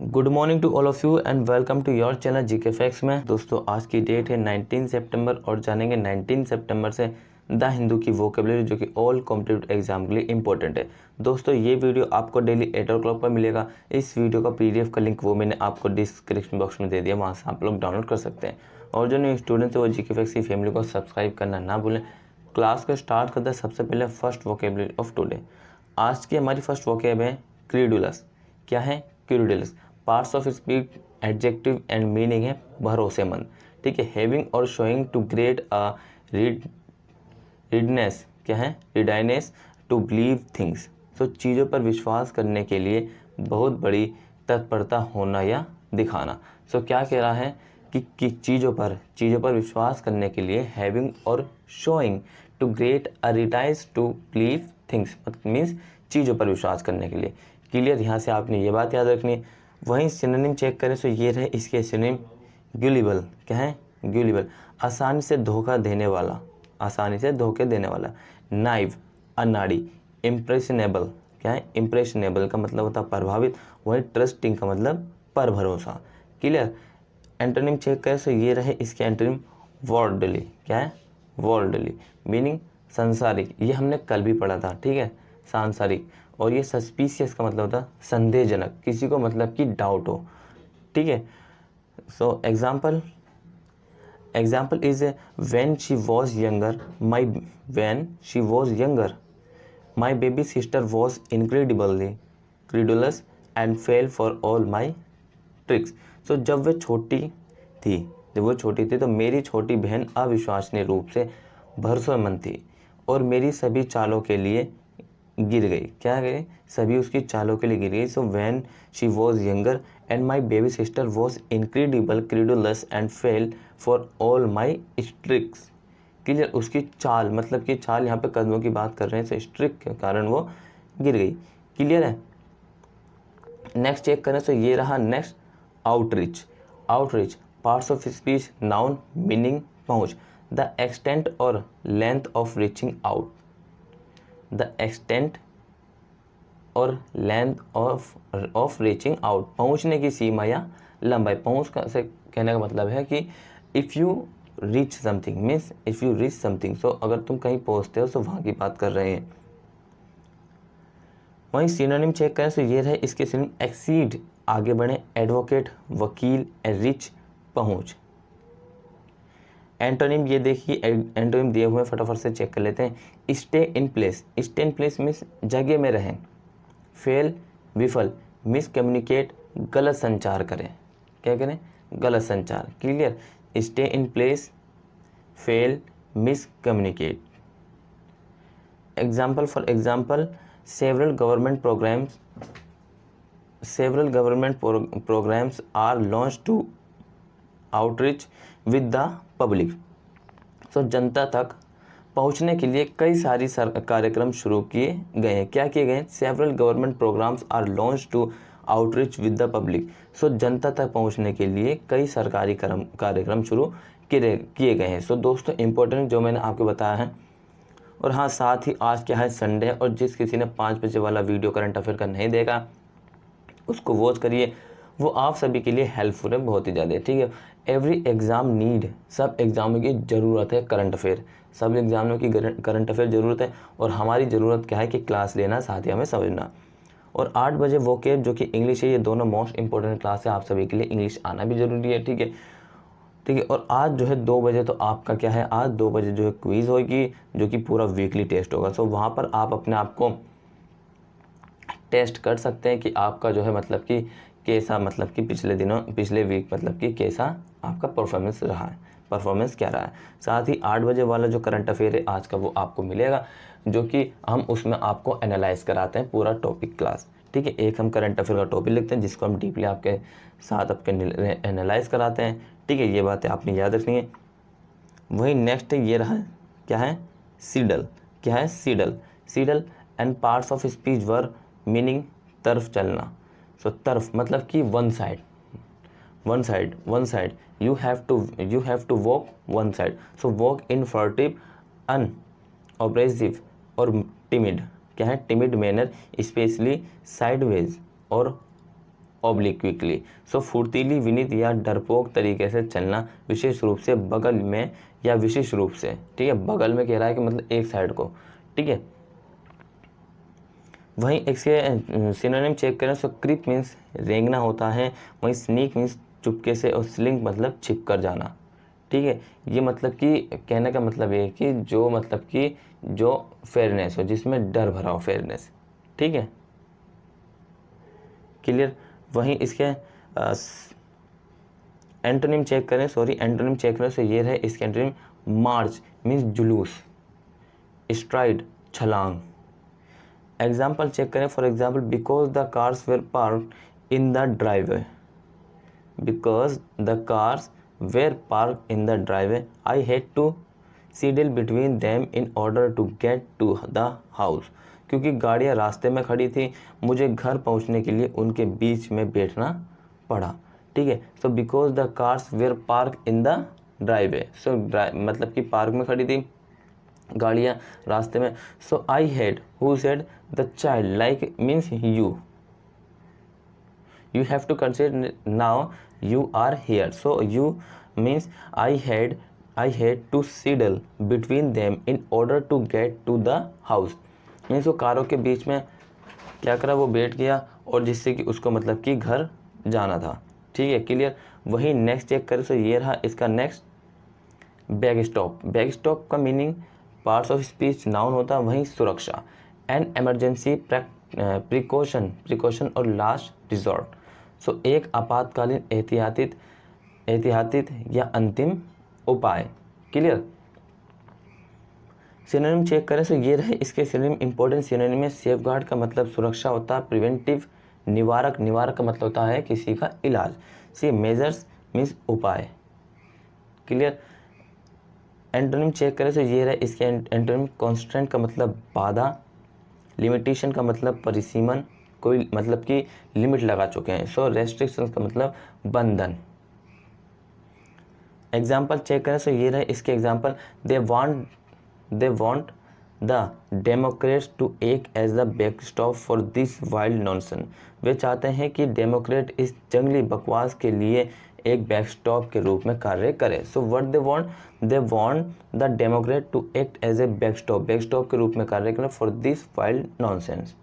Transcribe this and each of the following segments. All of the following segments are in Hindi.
Good morning to all of you and welcome to your channel GK facts में। दोस्तों आज की डेट है 19 सितंबर और जानेंगे 19 सितंबर से द हिंदू की वोकेबलरी जो कि ऑल कॉम्पिटिटिव एग्जाम के लिए इंपॉर्टेंट है। दोस्तों ये वीडियो आपको डेली 8 o'clock पर मिलेगा। इस वीडियो का PDF का लिंक वो मैंने आपको डिस्क्रिप्शन बॉक्स में दे दिया, वहाँ से आप लोग डाउनलोड कर सकते हैं। और जो न्यू स्टूडेंट्स है वो जीके फैक्ट्स की फैमिली को सब्सक्राइब करना ना भूलें। क्लास को स्टार्ट करते हैं सबसे पहले फर्स्ट वोकेबलरी ऑफ टुडे। आज की हमारी फर्स्ट वोकेब है क्रीडुलस। क्या है credulous? Parts of speech adjective and meaning है भरोसेमंद। ठीक है, having or showing too great रीडनेस। क्या है? रीडाइनेस टू बिलीव थिंग्स। तो चीज़ों पर विश्वास करने के लिए बहुत बड़ी तत्परता होना या दिखाना। सो क्या कह रहा है कि चीज़ों पर विश्वास करने के लिए having or showing too great readiness to believe things means चीज़ों पर विश्वास करने के लिए। क्लियर? यहाँ से आपने ये बात याद रखनी है। वहीं सिनोनिम चेक करें तो ये रहे इसके सिनोनिम ग्यूलिबल। क्या है? ग्यूलिबल, आसानी से धोखा देने वाला, आसानी से धोखे देने वाला। नाइव, अनाड़ी। इम्प्रेशनेबल। क्या है? इम्प्रेशनेबल का मतलब होता है प्रभावित। वहीं ट्रस्टिंग का मतलब पर भरोसा। क्लियर? एंटोनिम चेक करें तो ये रहे इसके एंटोनिम वर्ल्डली। क्या है? वर्ल्डली मीनिंग संसारिक, ये हमने कल भी पढ़ा था। ठीक है, सांसारिक। और ये सस्पिशियस का मतलब होता है संदेहजनक, किसी को मतलब कि डाउट हो। ठीक है, so example is when she was younger my baby sister was incredibly credulous and fell for all my tricks. So जब वो छोटी थी तो मेरी छोटी बहन अविश्वसनीय रूप से भरोसेमंद थी और मेरी सभी चालों के लिए गिर गई। क्या गई? सभी उसकी चालों के लिए गिर गई। So when she was younger and my baby sister was incredible credulous and fell for all my tricks. Clear? उसकी चाल मतलब कि चाल, यहाँ पे कदमों की बात कर रहे हैं, तो स्ट्रिक के कारण वो गिर गई। क्लियर है? नेक्स्ट चेक करें तो ये रहा next outreach. Parts of speech noun meaning पहुंच। द एक्सटेंट और length of reaching out. The extent और लेंथ ऑफ रीचिंग आउट, पहुंचने की सीमा या लंबाई। पहुंच से कहने का मतलब है कि if you reach something means if you reach something, so अगर तुम कहीं पहुंचते हो तो वहाँ की बात कर रहे हैं। वहीं सिनोनिम चेक करें तो ये रहे इसके सिनोनिम एक्सीड, आगे बढ़े, एडवोकेट, वकील, रिच, पहुंच। एंटोनिम ये देखिए, एंटोनिम दिए हुए फटाफट से चेक कर लेते हैं। स्टे इन प्लेस मीन्स जगह में रहें। फेल, विफल, मिस कम्युनिकेट, गलत संचार करें। क्या करें? गलत संचार। Clear? Stay in place, fail, miscommunicate. Example for example, several government programmes are launch to outreach with the public. तो जनता तक पहुंचने के लिए कई सारी कार्यक्रम शुरू किए गए हैं। क्या किए गए हैं? Several government programmes are launch to outreach with the public. So जनता तक पहुंचने के लिए कई सरकारी कार्यक्रम शुरू किए गए हैं। सो दोस्तों इंपॉर्टेंट जो मैंने आपको बताया है। और हाँ, साथ ही आज क्या है, संडे है, और जिस किसी ने 5 बजे वाला वीडियो करंट अफेयर का नहीं देखा उसको वॉच करिए, वो आप सभी के लिए हेल्पफुल है, बहुत ही ज़्यादा। ठीक है, एवरी एग्ज़ाम नीड, सब एग्ज़ामों की ज़रूरत है करंट अफेयर, सब एग्ज़ामों की करंट अफेयर ज़रूरत है। और हमारी ज़रूरत क्या है कि क्लास लेना, साथ ही हमें समझना। और 8 बजे वोकेब जो कि इंग्लिश है, ये दोनों मोस्ट इंपॉर्टेंट क्लास है आप सभी के लिए। इंग्लिश आना भी ज़रूरी है। ठीक है, ठीक है। और आज जो है 2 बजे तो आपका क्या है, आज 2 बजे जो है क्विज़ होगी जो कि पूरा वीकली टेस्ट होगा। सो वहाँ पर आप अपने आप को टेस्ट कर सकते हैं कि आपका जो है मतलब कि कैसा, मतलब कि पिछले वीक मतलब कि कैसा आपका परफॉर्मेंस रहा है, परफॉर्मेंस क्या रहा है। साथ ही 8 बजे वाला जो करंट अफेयर है आज का, वो आपको मिलेगा, जो कि हम उसमें आपको एनालाइज कराते हैं पूरा टॉपिक क्लास। ठीक है, एक हम करंट अफेयर का टॉपिक लिखते हैं जिसको हम डीपली आपके साथ आपके एनालाइज कराते हैं। ठीक है, ये बातें आपने याद रखनी है। वही नेक्स्ट ये रहा, क्या है, सीडल। क्या है? Sidle and parts of speech verb meaning तरफ चलना। सो तरफ मतलब कि one side, you have to walk one side. So walk in furtive, unobtrusive or timid. क्या है? Timid manner, especially sideways or oblique quickly. So फुर्तीली, विनीत या डरपोक तरीके से चलना, विशेष रूप से बगल में या विशेष रूप से, ठीक है, बगल में कह रहा है कि मतलब एक साइड को, ठीक है। वहीं इसके सिनोनिम चेक करें तो क्रीप मीन्स रेंगना होता है, वहीं स्नीक मीन्स चुपके से, और स्लिंक मतलब छिप कर जाना, ठीक है। ये मतलब कि कहने का मतलब ये है कि जो मतलब कि जो फेयरनेस हो, जिसमें डर भरा हो, फेयरनेस, ठीक है, क्लियर। वहीं इसके एंटोनिम चेक करें, एंटोनिम चेक करें तो ये रहे इसके एंटोनिम, मार्च मीन्स जुलूस, स्ट्राइड छलांग। एग्जाम्पल चेक करें, for example, because the cars were park in the driveway, because the cars were park in the driveway, I had to sidle between them in order to get to the house, क्योंकि गाड़ियाँ रास्ते में खड़ी थी, मुझे घर पहुँचने के लिए उनके बीच में बैठना पड़ा, ठीक है। So because the cars were park in the driveway, so मतलब कि पार्क में खड़ी थी गाड़ियाँ रास्ते में। So I had, who said, the child, like means you have to consider now you are here, so you means I had to sidle between them in order to get to the house, means वो कारों के बीच में क्या करा, वो बैठ गया, और जिससे कि उसको मतलब कि घर जाना था, ठीक है, क्लियर। वही नेक्स्ट चेक करें तो ये रहा इसका next, backstop. Backstop का meaning parts of speech noun होता है, वहीं सुरक्षा, an emergency precaution or last resort, so एक आपातकालीन एहतियाती या अंतिम उपाय, क्लियर। सिनोनिम चेक करें तो ये रहे इसके सिनोनिम, इंपॉर्टेंट सिनोनिम में सेफगार्ड का मतलब सुरक्षा होता है, प्रिवेंटिव निवारक का मतलब होता है किसी का इलाज, सी मेजर्स मीन्स उपाय, क्लियर। एंटोनिम चेक करें तो ये रहे इसके एंटोनिम, कॉन्स्टेंट का मतलब बाधा, लिमिटेशन का मतलब परिसीमन, कोई मतलब कि लिमिट लगा चुके हैं, सो रेस्ट्रिक्शंस का मतलब बंधन। एग्जाम्पल चेक करें तो ये रहे इसके example, they want the Democrats to act as the backstop for this wild nonsense, वे चाहते हैं कि डेमोक्रेट इस जंगली बकवास के लिए एक बैकस्टॉप के रूप में कार्य करे। So what they want the democrat to act as a backstop के रूप में कार्य करें for this wild nonsense,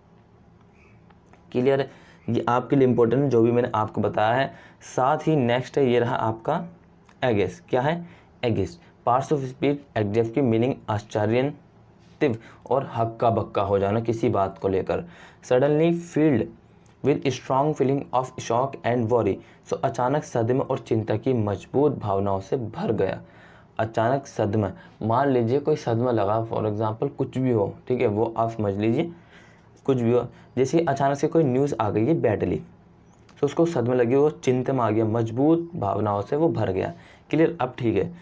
clear है। ये आपके लिए इंपॉर्टेंट है जो भी मैंने आपको बताया है। साथ ही नेक्स्ट है ये रहा आपका एगेस्ट, क्या है aghast, parts of speech adjective की मीनिंग आश्चर्यान्वित और हक्का बक्का हो जाना किसी बात को लेकर, suddenly filled with strong feeling of shock and worry, so अचानक सदमे और चिंता की मजबूत भावनाओं से भर गया। अचानक सदमा, मान लीजिए कोई सदमा लगा, फॉर एग्जाम्पल कुछ भी हो, ठीक है, वो आप समझ लीजिए कुछ भी हो, जैसे अचानक से कोई न्यूज़ आ गई है बैडली, तो उसको सदमे लगी, वो चिंता में आ गया, मजबूत भावनाओं से वो भर गया, क्लियर। अब ठीक है,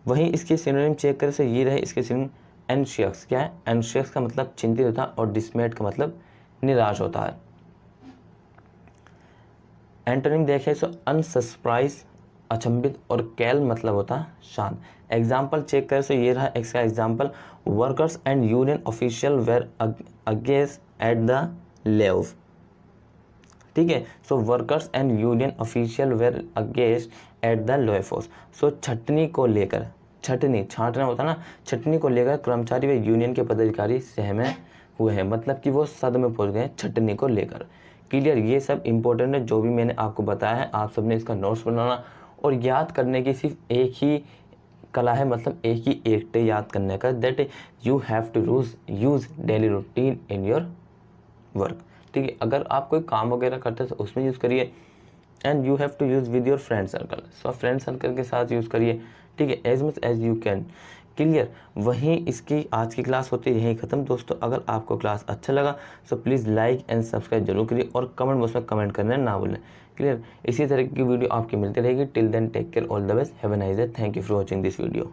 वहीं इसके सिनोनिम चेक करें तो ये रहे इसके सिनोनिम, एंशियस, क्या है एंशियस का मतलब चिंतित होता है, और डिसमेड का मतलब निराश होता है। एंटोनिम देखें तो अनसरप्राइज अचंभित, और कैल मतलब होता है शांत। एग्जाम्पल चेक करें तो ये रहा इसका example, workers and union official were against at the lay, ठीक है। So workers and union official were against at the layoffs, so छटनी को लेकर, छटनी छांटना होता है ना, छटनी को लेकर कर्मचारी व यूनियन के पदाधिकारी सहमे हुए हैं, मतलब कि वो सद में पहुंच गए छटनी को लेकर, क्लियर। ये सब इंपॉर्टेंट है जो भी मैंने आपको बताया है, आप सबने इसका नोट्स बनाना और याद करने की सिर्फ एक ही कला है, मतलब एक ही एक्ट याद करने का, that you have to use daily routine in your work, ठीक है। अगर आप कोई काम वगैरह करते हैं तो उसमें यूज़ करिए, and you have to use with your friend circle, so friend circle के साथ यूज़ करिए, ठीक है, as much as you can, clear. वहीं इसकी आज की क्लास होती है यहीं ख़त्म दोस्तों। अगर आपको क्लास अच्छा लगा so please like and subscribe जरूर करिए, और कमेंट बॉक्स में कमेंट करना ना भूलें, क्लियर। इसी तरह की वीडियो आपकी मिलती रहेगी। Till then take care, all the best, have a nice day, thank you for watching this video.